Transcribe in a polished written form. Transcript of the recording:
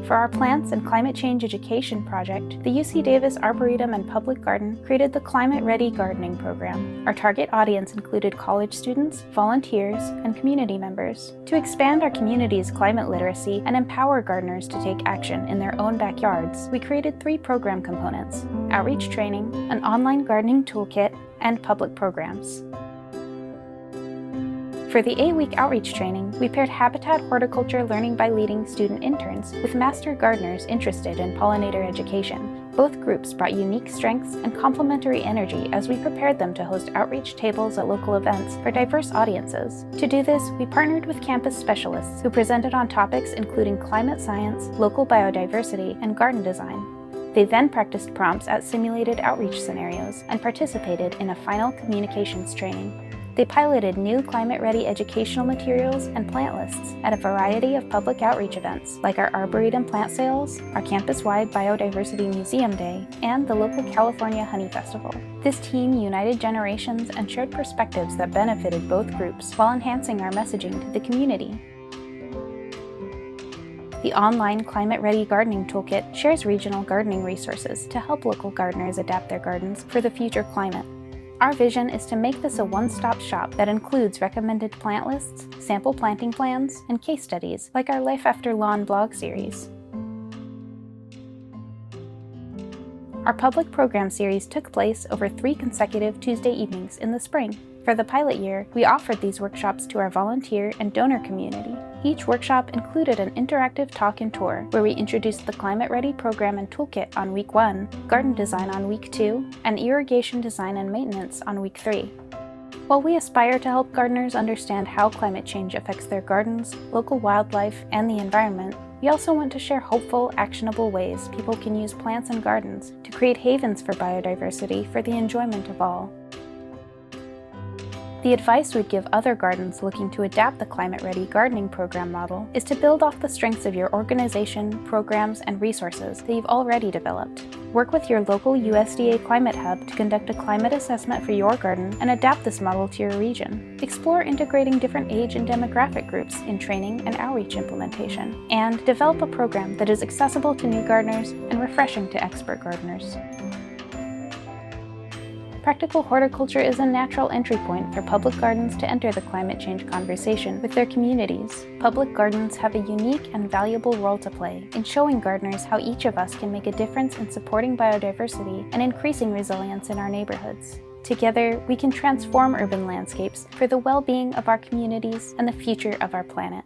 For our plants and climate change education project, the UC Davis Arboretum and Public Garden created the Climate Ready Gardening Program. Our target audience included college students, volunteers, and community members. To expand our community's climate literacy and empower gardeners to take action in their own backyards, we created 3 program components: outreach training, an online gardening toolkit, and public programs. For the 8-week outreach training, we paired habitat horticulture learning by leading student interns with master gardeners interested in pollinator education. Both groups brought unique strengths and complementary energy as we prepared them to host outreach tables at local events for diverse audiences. To do this, we partnered with campus specialists who presented on topics including climate science, local biodiversity, and garden design. They then practiced prompts at simulated outreach scenarios and participated in a final communications training. They piloted new climate-ready educational materials and plant lists at a variety of public outreach events, like our Arboretum plant sales, our campus-wide Biodiversity Museum Day, and the local California Honey Festival. This team united generations and shared perspectives that benefited both groups while enhancing our messaging to the community. The online Climate Ready Gardening Toolkit shares regional gardening resources to help local gardeners adapt their gardens for the future climate. Our vision is to make this a one-stop shop that includes recommended plant lists, sample planting plans, and case studies like our Life After Lawn blog series. Our public program series took place over 3 consecutive Tuesday evenings in the spring. For the pilot year, we offered these workshops to our volunteer and donor community. Each workshop included an interactive talk and tour where we introduced the Climate Ready program and toolkit on week 1, garden design on week 2, and irrigation design and maintenance on week 3. While we aspire to help gardeners understand how climate change affects their gardens, local wildlife, and the environment, we also want to share hopeful, actionable ways people can use plants and gardens to create havens for biodiversity for the enjoyment of all. The advice we'd give other gardens looking to adapt the Climate Ready Gardening Program model is to build off the strengths of your organization, programs, and resources that you've already developed. Work with your local USDA Climate Hub to conduct a climate assessment for your garden and adapt this model to your region. Explore integrating different age and demographic groups in training and outreach implementation. And develop a program that is accessible to new gardeners and refreshing to expert gardeners. Practical horticulture is a natural entry point for public gardens to enter the climate change conversation with their communities. Public gardens have a unique and valuable role to play in showing gardeners how each of us can make a difference in supporting biodiversity and increasing resilience in our neighborhoods. Together, we can transform urban landscapes for the well-being of our communities and the future of our planet.